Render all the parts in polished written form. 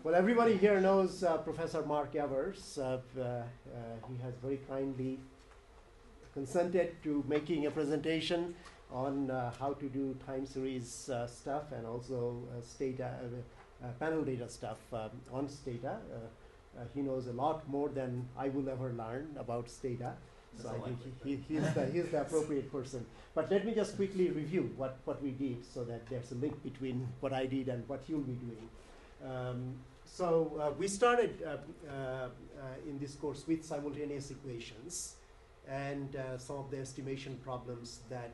Well, everybody here knows Professor Mark Evers. He has very kindly consented to making a presentation on how to do time series stuff and also panel data stuff on Stata. He knows a lot more than I will ever learn about Stata. So I think he's the appropriate person. But let me just quickly review what we did so that there's a link between what I did and what you'll be doing. So we started in this course with simultaneous equations and some of the estimation problems that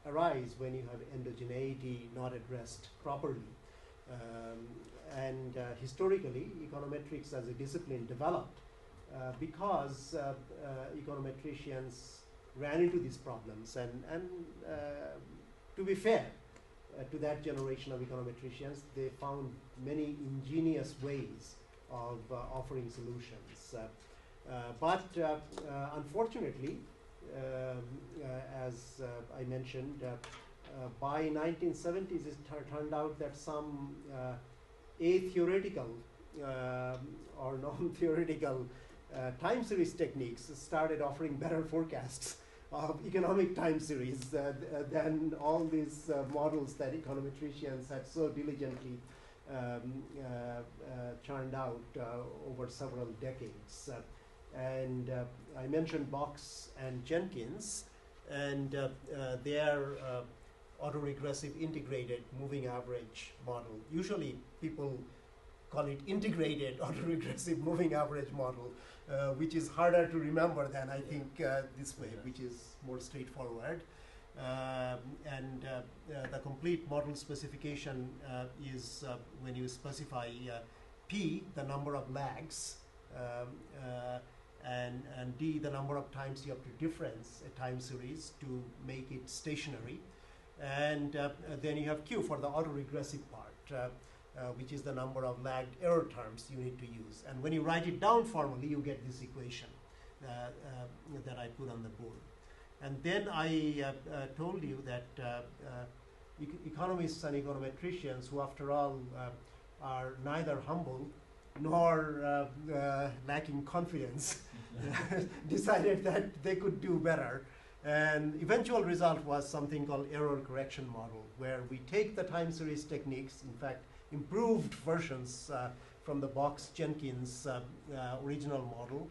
arise when you have endogeneity not addressed properly. Historically, econometrics as a discipline developed because econometricians ran into these problems. And to be fair, to that generation of econometricians, they found many ingenious ways of offering solutions. Unfortunately, as I mentioned, by 1970s, it turned out that some atheoretical or non-theoretical time series techniques started offering better forecasts of economic time series than all these models that econometricians had so diligently churned out over several decades. I mentioned Box and Jenkins, and their autoregressive integrated moving average model. Usually people call it integrated autoregressive moving average model, which is harder to remember than I think this way, which is more straightforward. The complete model specification is when you specify P, the number of lags, and D, the number of times you have to difference a time series to make it stationary. And then you have Q for the autoregressive part, which is the number of lagged error terms you need to use. And when you write it down formally, you get this equation that I put on the board. And then I told you that economists and econometricians, who after all are neither humble nor lacking confidence, decided that they could do better. And eventual result was something called error correction model, where we take the time series techniques, in fact, improved versions from the Box-Jenkins original model,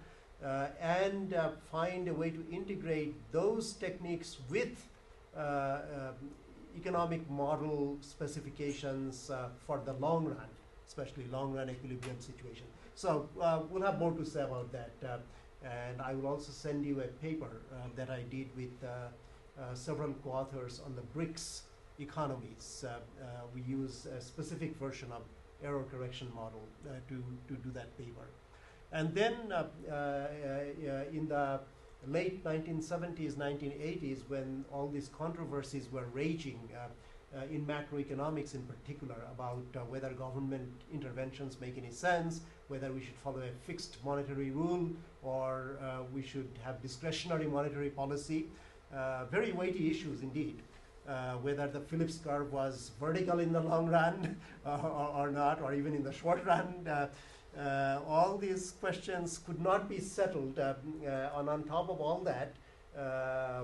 and find a way to integrate those techniques with economic model specifications for the long run, especially long-run equilibrium situation. So we'll have more to say about that. And I will also send you a paper that I did with several co-authors on the BRICS economies. We use a specific version of error correction model to do that paper. And then in the late 1970s, 1980s, when all these controversies were raging in macroeconomics in particular about whether government interventions make any sense, whether we should follow a fixed monetary rule or we should have discretionary monetary policy. Very weighty issues indeed. Whether the Phillips curve was vertical in the long run or not, or even in the short run. All these questions could not be settled. And on top of all that,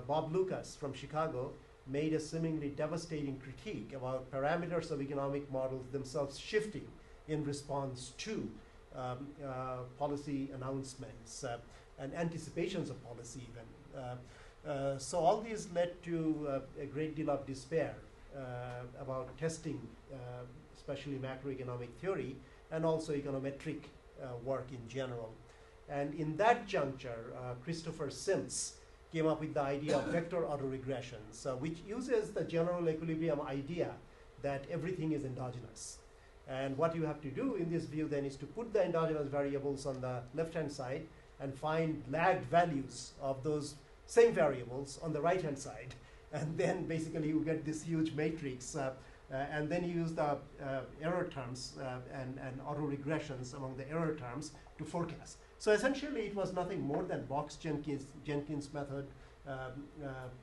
Bob Lucas from Chicago made a seemingly devastating critique about parameters of economic models themselves shifting in response to policy announcements and anticipations of policy even. So all these led to a great deal of despair about testing, especially macroeconomic theory, and also econometric work in general. And in that juncture, Christopher Sims came up with the idea of vector autoregressions, which uses the general equilibrium idea that everything is endogenous. And what you have to do in this view then is to put the endogenous variables on the left-hand side and find lagged values of those same variables on the right-hand side. And then basically you get this huge matrix. And then you use the error terms and autoregressions among the error terms to forecast. So essentially, it was nothing more than Box-Jenkins method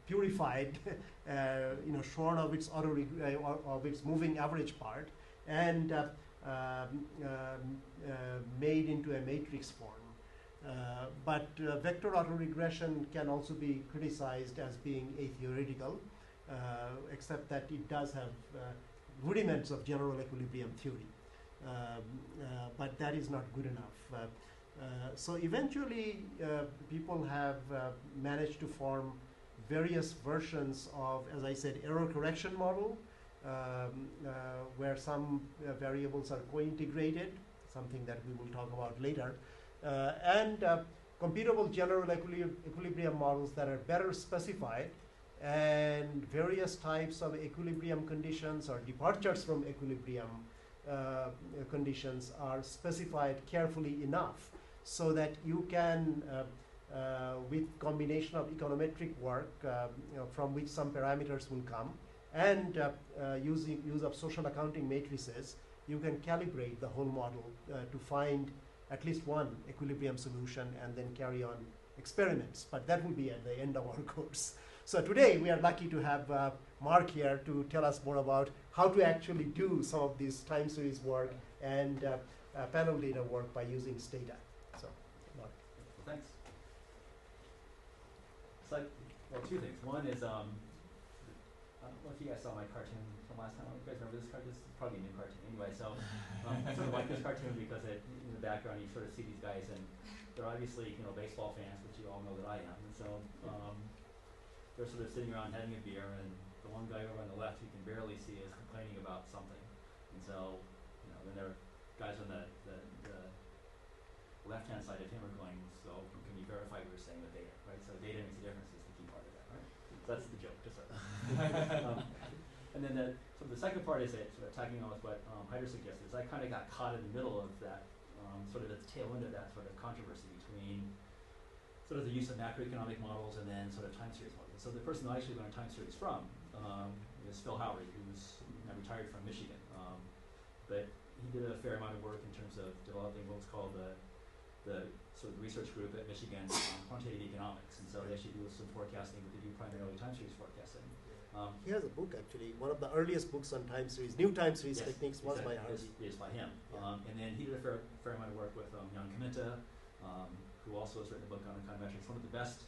purified, shorn of its moving average part, and made into a matrix form. But vector autoregression can also be criticized as being atheoretical, except that it does have rudiments of general equilibrium theory. But that is not good enough. So eventually, people have managed to form various versions of, as I said, error correction model, where some variables are co-integrated, something that we will talk about later, and computable general equilibrium models that are better specified, and various types of equilibrium conditions or departures from equilibrium conditions are specified carefully enough so that you can, with combination of econometric work from which some parameters will come, and use of social accounting matrices, you can calibrate the whole model to find at least one equilibrium solution and then carry on experiments. But that will be at the end of our course. So today we are lucky to have Mark here to tell us more about how to actually do some of this time series work and panel data work by using Stata. So, Mark. Well, thanks. So, well, two things. One is, I don't know if you guys saw my cartoon from last time. You guys remember this cartoon? This is probably a new cartoon. Anyway, so I sort of like this cartoon because in the background you sort of see these guys, and they're obviously, baseball fans, which you all know that I am. And so they're sort of sitting around having a beer, and the one guy over on the left, you can barely see, is complaining about something. And so, then there are guys on the left-hand side of him are going, so can you verify what we're saying with data, right? So data makes a difference is the key part of that, right? So that's the joke, just and then the second part is sort of tagging on with what Hyder suggested, is I kind of got caught in the middle of that, sort of at the tail end of that sort of controversy between sort of the use of macroeconomic models and then sort of time series models. So the person I actually learned time series from is Phil Howry, who's now retired from Michigan. But he did a fair amount of work in terms of developing what's called the sort of research group at Michigan on quantitative economics. And so they actually do some forecasting, but they do primarily time series forecasting. He has a book, actually. One of the earliest books on time series, new time series techniques, was by Howry. Is by him. Yeah. And then he did a fair amount of work with Jan Kaminta, who also has written a book on econometrics, one of the best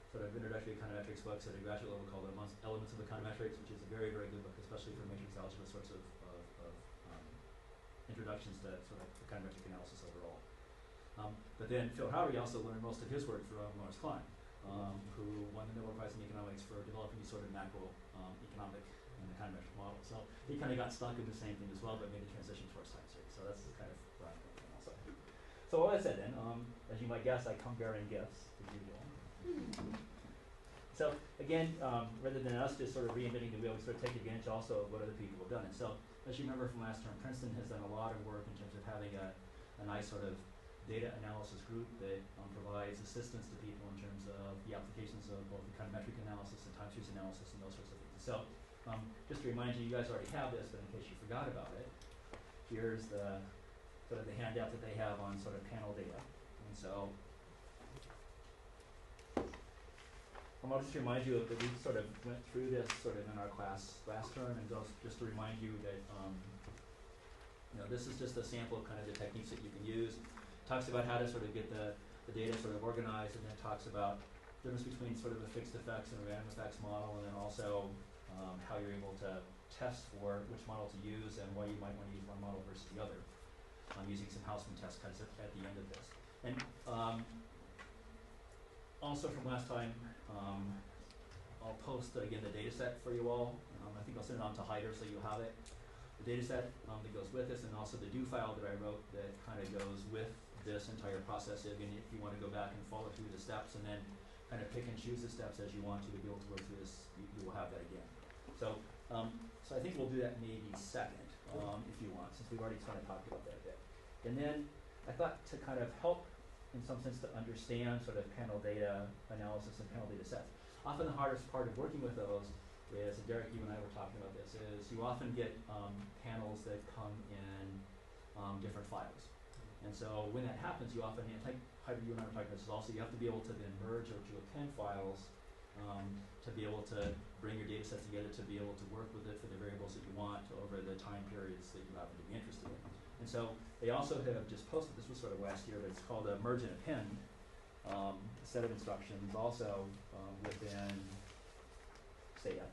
sort of introductory econometrics books at a graduate level called Elements of Econometrics, which is a very, very good book, especially for matrix algebra sorts of introductions to sort of econometric analysis overall. But then Phil Howry also learned most of his work from Lawrence Klein, who won the Nobel Prize in economics for developing these sort of macro economic and econometric models. So he kind of got stuck in the same thing as well, but made the transition towards time series. So that's kind of where I'm coming from also. So all that said then, as you might guess, I come bearing gifts, as usual. So again, rather than us just sort of reinventing the wheel, we sort of take advantage also of what other people have done. And so, as you remember from last term, Princeton has done a lot of work in terms of having a nice sort of data analysis group that provides assistance to people in terms of the applications of both econometric analysis and time series analysis and those sorts of things. And so, just to remind you, you guys already have this, but in case you forgot about it, here's the sort of the handout that they have on sort of panel data. And so, I'll just remind you that we sort of went through this sort of in our class last term, and just to remind you that this is just a sample of kind of the techniques that you can use. Talks about how to sort of get the data sort of organized, and then talks about the difference between sort of a fixed effects and a random effects model, and then also how you're able to test for which model to use and why you might want to use one model versus the other, using some Houseman test cuts at the end of this. And also from last time, I'll post again the data set for you all. I think I'll send it on to Hyder so you have it. The data set that goes with this, and also the do file that I wrote that kind of goes with this entire process. Again, if you want to go back and follow through the steps and then kind of pick and choose the steps as you want to be able to go through this, you will have that again. So, so I think we'll do that maybe second, if you want, since we've already kind of talked about that a bit. And then I thought to kind of help, in some sense, to understand sort of panel data analysis and panel data sets. Often the hardest part of working with those is, and Derek, you and I were talking about this, is you often get panels that come in different files. And so when that happens, you often, I think Hyder, you and I were talking about this also, you have to be able to then merge or to append files to be able to bring your data set together to be able to work with it for the variables that you want over the time periods that you happen to be interested in. And so they also have just posted, this was sort of last year, but it's called a merge and append set of instructions also within SATA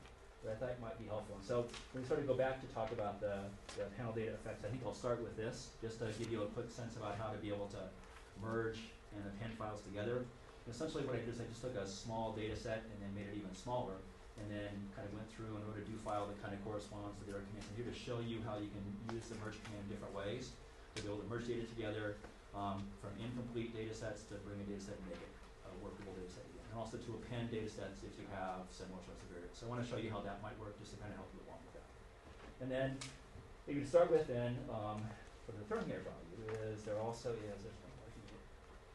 that I thought might be helpful. And so when we sort of go back to talk about the panel data effects, I think I'll start with this, just to give you a quick sense about how to be able to merge and append files together. And essentially what I did is I just took a small data set and then made it even smaller, and then kind of went through and wrote a do file that kind of corresponds to the other commands. I'm here to show you how you can use the merge command in different ways to be able to merge data together from incomplete data sets to bring a data set and make it a workable data set again. And also to append data sets if you have similar sorts of variables. So I want to show you how that might work just to kind of help you along with that. And then maybe to start with then, for the third here value is there also is, there's one more here.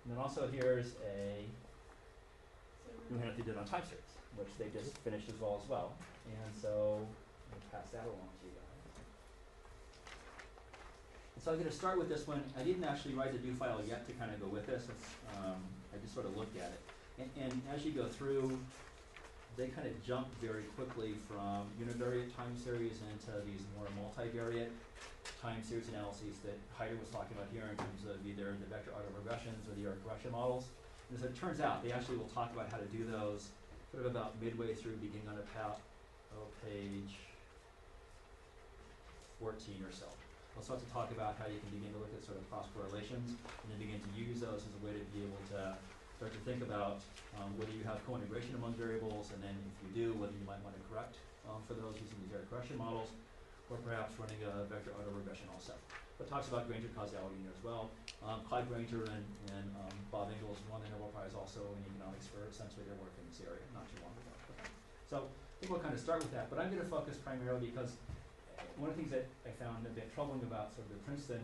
And then also here's a new hand that they did on time series, which they just finished as well. And so I'm going to pass that along to you guys. And so I'm going to start with this one. I didn't actually write the do file yet to kind of go with this. I just sort of looked at it. And as you go through, they kind of jump very quickly from univariate time series into these more multivariate time series analyses that Heider was talking about here in terms of either the vector autoregressions or the error correction models. And as it turns out, they actually will talk about how to do those sort of about midway through, beginning on page 14 or so. I'll start to talk about how you can begin to look at sort of cross correlations and then begin to use those as a way to be able to start to think about whether you have co-integration among variables, and then if you do, whether you might want to correct for those using these error correction models, or perhaps running a vector autoregression also. But it talks about Granger causality in there as well. Clyde Granger and Bob Ingalls won the Nobel Prize also in economics for essentially their work in this area not too long ago. So I think we'll kind of start with that, but I'm going to focus primarily because one of the things that I found a bit troubling about sort of the Princeton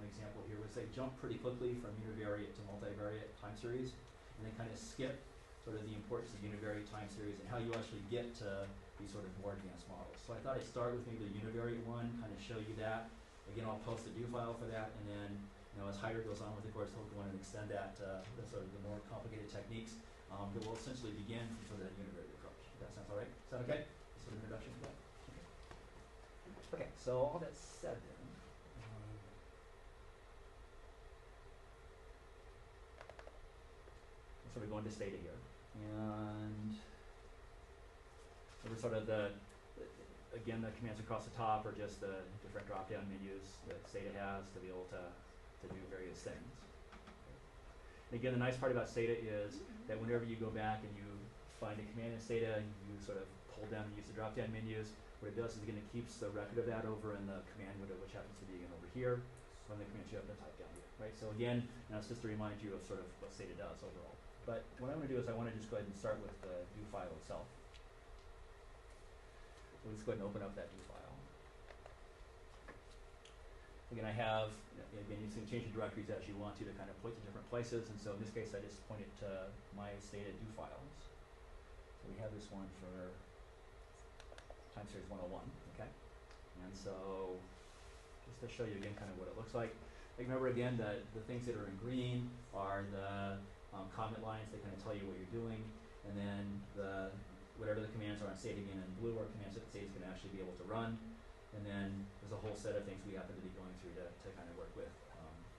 example here was they jump pretty quickly from univariate to multivariate time series, and they kind of skip sort of the importance of univariate time series and how you actually get to these sort of more advanced models. So I thought I'd start with maybe the univariate one, kind of show you that. Again, I'll post a do file for that, and then as Heider goes on with the course, he'll go on and extend that to the sort of the more complicated techniques that will essentially begin from sort of that univariate approach. If that sounds all right? Is that okay? Sort of introduction to that. Okay, so all that said then, so we go into Stata here, and so we're sort of again, the commands across the top are just the different drop-down menus that Stata has to be able to do various things. And again, the nice part about Stata is that whenever you go back and you find a command in Stata, you sort of pull down and use the drop-down menus. What it does is, again, it keeps the record of that over in the command window, which happens to be again over here, one of the commands you have to type down here, right? So again, now it's just to remind you of sort of what Stata does overall. But what I'm going to do is I want to just go ahead and start with the do file itself. So let's go ahead and open up that do file. Again, I have, again, you can change the directories as you want to kind of point to different places, and so in this case, I just pointed to my Stata do files. So we have this one for time series 101, okay? And so, just to show you again kind of what it looks like. Remember again, the things that are in green are the comment lines that kind of tell you what you're doing, and then whatever the commands are on Stata again in blue are commands that Stata is going to actually be able to run, and then there's a whole set of things we happen to be going through to kind of work with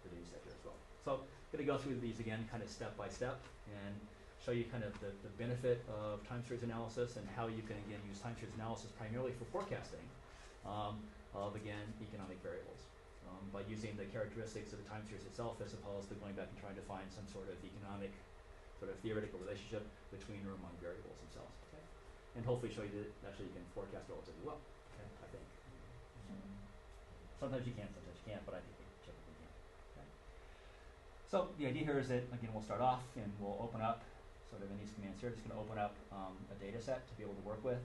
the data set here as well. So I'm going to go through these again kind of step by step and show you kind of the benefit of time series analysis and how you can again use time series analysis primarily for forecasting of again economic variables by using the characteristics of the time series itself as opposed to going back and trying to find some sort of economic sort of theoretical relationship between or among variables themselves. Okay? And hopefully show you that actually you can forecast relatively well. Okay? I think. Sometimes you can, sometimes you can't, but I think you typically can. Okay? So the idea here is that again we'll start off and we'll open up sort of in these commands here, just going to open up a data set to be able to work with.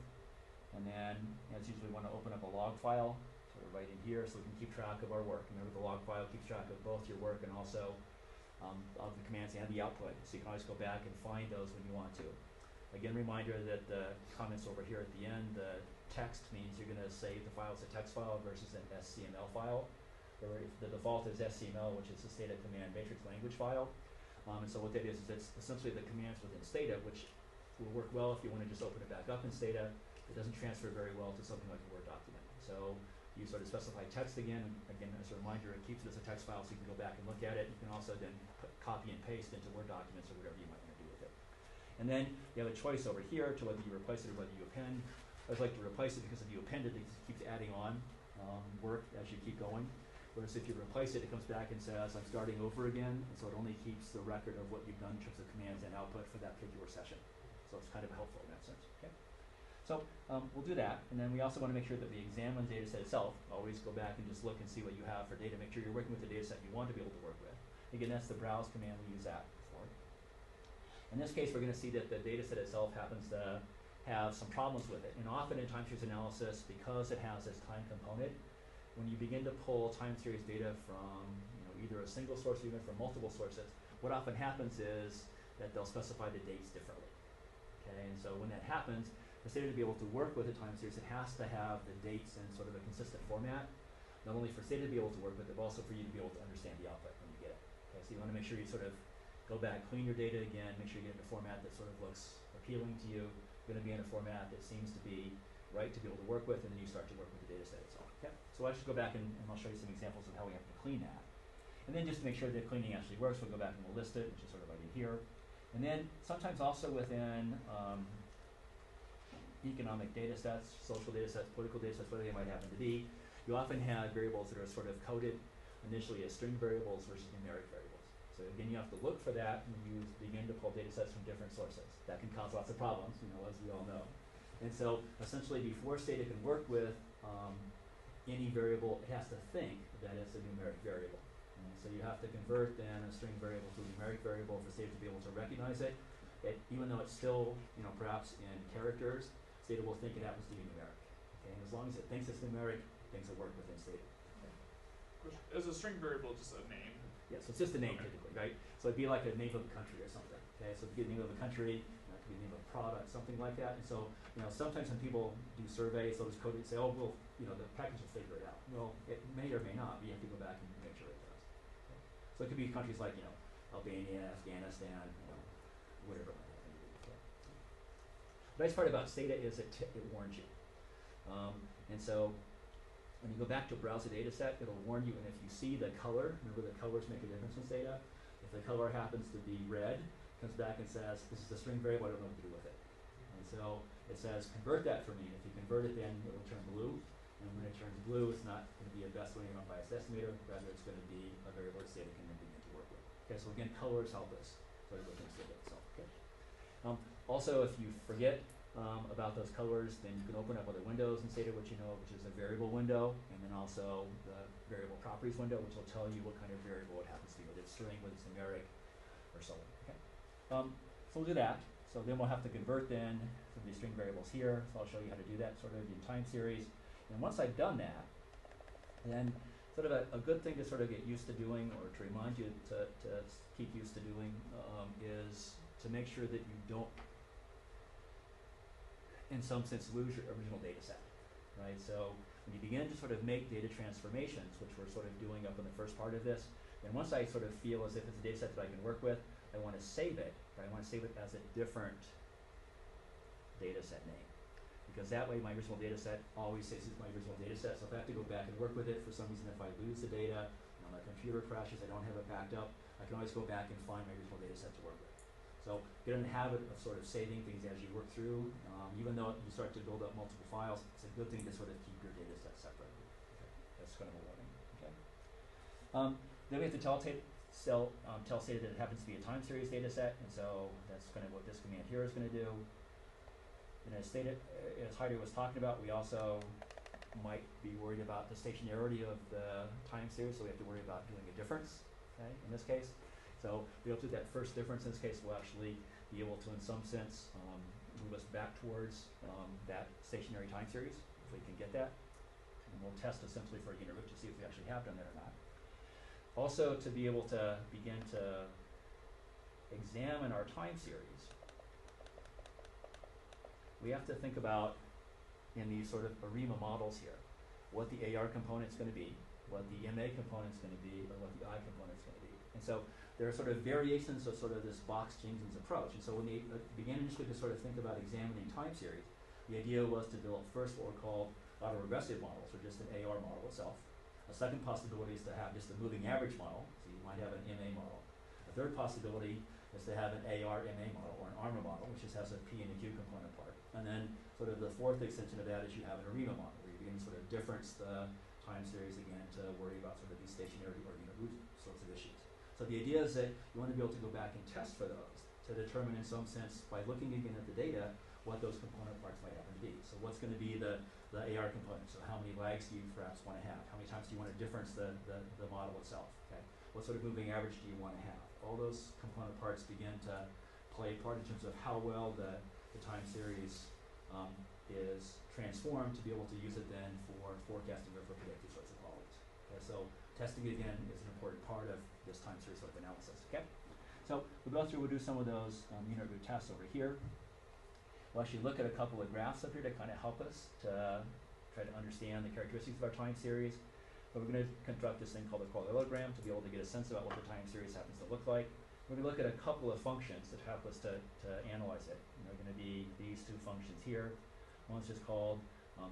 And then, as usually, we want to open up a log file, sort of right in here, so we can keep track of our work. Remember, the log file keeps track of both your work and also of the commands and the output. So you can always go back and find those when you want to. Again, reminder that the comments over here at the end, the text means you're going to save the file as a text file versus an SCML file. Where the default is SCML, which is the Stata command matrix language file. And so what that is it's essentially the commands within Stata, which will work well if you want to just open it back up in Stata. It doesn't transfer very well to something like a Word document. So you sort of specify text again. Again, as a reminder, it keeps it as a text file so you can go back and look at it. You can also then copy and paste into Word documents or whatever you might want to do with it. And then you have a choice over here to whether you replace it or whether you append. I always like to replace it because if you append it, it keeps adding on work as you keep going. Whereas if you replace it, it comes back and says, I'm starting over again, and so it only keeps the record of what you've done in terms of commands and output for that particular session. So it's kind of helpful in that sense, okay? So we'll do that, and then we also want to make sure that we examine the data set itself. Always go back and just look and see what you have for data. Make sure you're working with the data set you want to be able to work with. Again, that's the browse command, we use that for. In this case, we're going to see that the data set itself happens to have some problems with it. And often in time series analysis, because it has this time component, when you begin to pull time series data from either a single source or even from multiple sources, what often happens is that they'll specify the dates differently. Okay, and so when that happens, for Stata to be able to work with a time series, it has to have the dates in sort of a consistent format, not only for Stata to be able to work with it, but also for you to be able to understand the output when you get it. Okay, so you want to make sure you sort of go back, clean your data again, make sure you get it in a format that sort of looks appealing to you, going to be in a format that seems to be right to be able to work with, and then you start to work with the data set itself. Okay? So I'll just go back and I'll show you some examples of how we have to clean that. And then just to make sure that cleaning actually works, we'll go back and we'll list it, which is sort of right in here. And then sometimes also within economic data sets, social data sets, political data sets, whatever they might happen to be, you often have variables that are sort of coded initially as string variables versus numeric variables. So again, you have to look for that when you begin to pull data sets from different sources. That can cause lots of problems, as we all know. And so essentially before Stata can work with any variable, it has to think that it's a numeric variable. And so you have to convert then a string variable to a numeric variable for Stata to be able to recognize it. Even though it's still, perhaps in characters, Stata will think it happens to be numeric. Okay? And as long as it thinks it's numeric, things will work within Stata. Okay? Is a string variable just a name? Yeah, so it's just a name typically, right? So it'd be like a name of a country or something. Okay, so if you get the name of a country, it could be the name of a product, something like that. And so, sometimes when people do surveys, they'll just code it and say, oh, well, the package will figure it out. Well, it may or may not, but you have to go back and make sure it does. Okay? So it could be countries like, Albania, Afghanistan, whatever it might happen to be. Okay? The nice part about Stata is it warns you. And so when you go back to browse a data set, it'll warn you, and if you see the color, remember the colors make a difference in Stata. If the color happens to be red, it comes back and says, this is a string variable, I don't know what to do with it. And so it says, convert that for me. If you convert it, then it will turn blue. And when it turns blue, it's not going to be a best linear unbiased estimator, rather it's going to be a variable that Stata can then begin to work with. Okay, so again, colors help us sort of within Stata itself. Okay. Also, if you forget about those colors, then you can open up other windows in Stata, which which is a variable window, and then also the variable properties window, which will tell you what kind of variable it happens to be, whether it's string, whether it's numeric, or so on. Okay. So we'll do that. So then we'll have to convert then from these string variables here. So I'll show you how to do that sort of in time series. And once I've done that, then sort of a good thing to sort of get used to doing, or to remind you to keep used to doing, is to make sure that you don't, in some sense, lose your original data set, right? So when you begin to sort of make data transformations, which we're sort of doing up in the first part of this, then once I sort of feel as if it's a data set that I can work with, I want to save it, but I want to save it as a different data set name. Because that way my original data set always says it's my original data set, so if I have to go back and work with it, for some reason if I lose the data, my computer crashes, I don't have it backed up, I can always go back and find my original data set to work with. So get in the habit of sort of saving things as you work through. Even though you start to build up multiple files, it's a good thing to sort of keep your data set separate. Okay. That's kind of a warning. Okay. Then we have to tell Stata that it happens to be a time series data set, and so that's kind of what this command here is going to do. And as Heidi was talking about, we also might be worried about the stationarity of the time series, so we have to worry about doing a difference, okay, in this case. So we hope that that first difference in this case will actually be able to, in some sense, move us back towards that stationary time series, if we can get that. And we'll test essentially for a unit root to see if we actually have done that or not. Also, to be able to begin to examine our time series, we have to think about, in these sort of ARIMA models here, what the AR component is going to be, what the MA component is going to be, or what the I component is going to be. And so there are sort of variations of sort of this box-Jenkins approach. And so when they began initially to sort of think about examining time series, the idea was to build first what were called autoregressive models, or just an AR model itself. A second possibility is to have just a moving average model, so you might have an MA model. A third possibility is to have an AR-MA model, or an ARMA model, which just has a P and a Q component part. And then sort of the fourth extension of that is you have an ARIMA model, where you begin to sort of difference the time series again to worry about sort of these stationary or unit root sorts of issues. So the idea is that you want to be able to go back and test for those to determine in some sense, by looking again at the data, what those component parts might happen to be. So what's going to be the AR component? So how many lags do you perhaps want to have? How many times do you want to difference the model itself? Okay. What sort of moving average do you want to have? All those component parts begin to play a part in terms of how well the time series is transformed to be able to use it then for forecasting or for predictive sorts of qualities. Okay, so testing again is an important part of this time series sort of analysis. Okay, so we'll do some of those unit root tests over here. We'll actually look at a couple of graphs up here to kind of help us to try to understand the characteristics of our time series. But we're going to construct this thing called a parallelogram to be able to get a sense about what the time series happens to look like. We're going to look at a couple of functions that help us to analyze it. And they're going to be these two functions here. One's just called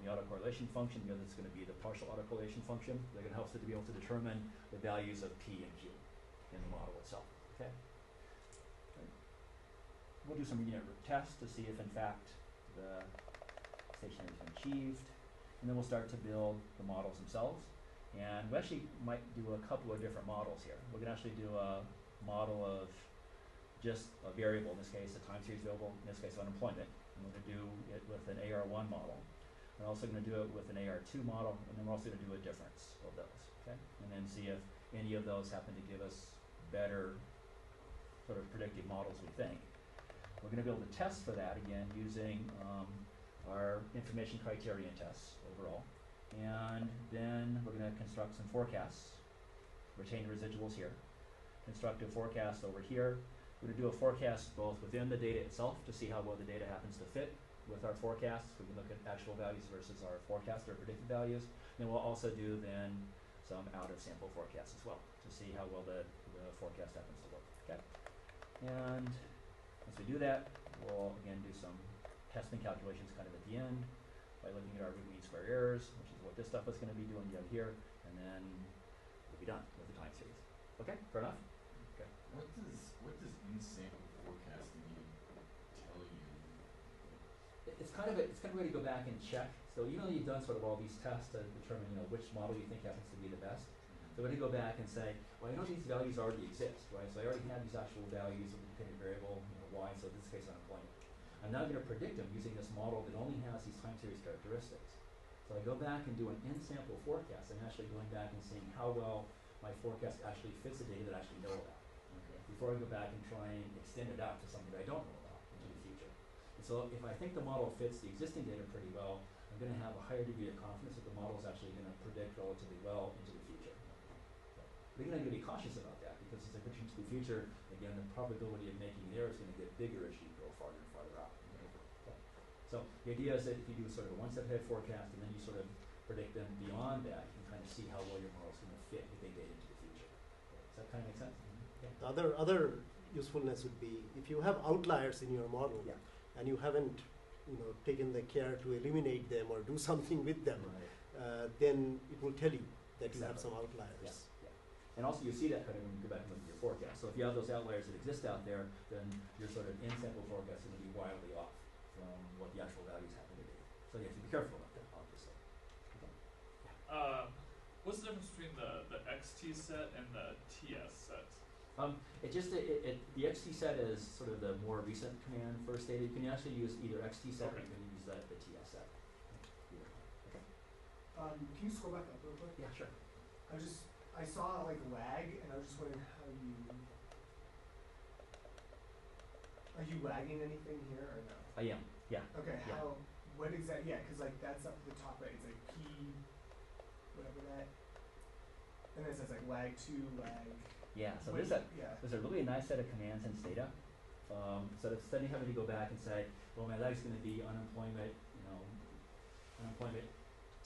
the autocorrelation function. The other is going to be the partial autocorrelation function. They're going to help us to be able to determine the values of P and Q in the model itself. Okay. We'll do some unit root tests to see if in fact the stationary has been achieved. And then we'll start to build the models themselves. And we actually might do a couple of different models here. We're going to actually do a model of just a variable, in this case a time series variable, in this case unemployment. And we're going to do it with an AR1 model. We're also going to do it with an AR2 model, and then we're also going to do a difference of those. Okay? And then see if any of those happen to give us better sort of predictive models, we think. We're going to be able to test for that again using our information criterion tests overall. And then we're going to construct some forecasts, retain residuals here, construct a forecast over here. We're going to do a forecast both within the data itself to see how well the data happens to fit with our forecasts. We can look at actual values versus our forecast or predicted values. Then we'll also do then some out of sample forecasts as well to see how well the forecast happens to look. Okay. And once we do that, we'll again do some testing calculations kind of at the end by looking at our root mean square errors, which is what this stuff is going to be doing down here, and then we'll be done with the time series. Okay, fair enough? Okay. What does in-sample forecasting even tell you? It's kind of a way to go back and check. So even though you've done sort of all these tests to determine which model you think happens to be the best, so we're going to go back and say, well, I know these values already exist, right? So I already have these actual values of the dependent variable, y, so in this case unemployment. I'm now going to predict them using this model that only has these time series characteristics. So I go back and do an in-sample forecast. I'm actually going back and seeing how well my forecast actually fits the data that I actually know about. Okay. Before I go back and try and extend it out to something that I don't know about into the future. And so if I think the model fits the existing data pretty well, I'm going to have a higher degree of confidence that the model is actually going to predict relatively well into the future. But again, I'm going to be cautious about that because as I predict into the future, again, the probability of making an error is going to get bigger as you go farther and farther out. Okay. So the idea is that if you do sort of a one-step ahead forecast and then you sort of predict them beyond that, you can kind of see how well your model is going to fit the big data into the future. Does that kind of make sense? Okay. The other usefulness would be if you have outliers in your model and you haven't taken the care to eliminate them or do something with them, then it will tell you that you have some outliers. Yeah. And also you see that kind of when you go back and look at your forecast. So if you have those outliers that exist out there, then your sort of in-sample forecast is going to be wildly off from what the actual values happen to be. So you have to be careful about that, obviously. Okay. What's the difference between the XT set and the TS set? The XT set is sort of the more recent command first data. You can actually use either XT set or you can use the TS set. Yeah. Okay. Can you scroll back up real quick? Yeah, sure. I saw like lag, and I was just wondering how are you lagging anything here or no? I am, yeah. Okay, Yeah. what exactly, yeah, because like that's up at the top right, it's like P, whatever that, and then it says like lag 2, lag. Yeah, so Wait, there's a really nice set of commands in Stata. So instead of having to go back and say, well, my lag is going to be unemployment, unemployment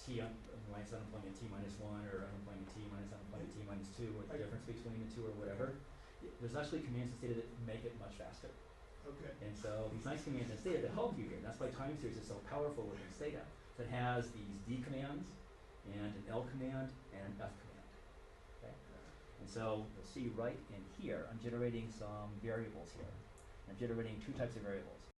T minus unemployment T minus 1 or unemployment T minus unemployment T minus 2, or the difference between the two or whatever. there's actually commands in Stata that make it much faster. Okay. And so these nice commands in Stata that help you here. That's why time series is so powerful within Stata. So it has these D commands and an L command and an F command. Okay? And so you'll see right in here, I'm generating some variables here. I'm generating two types of variables.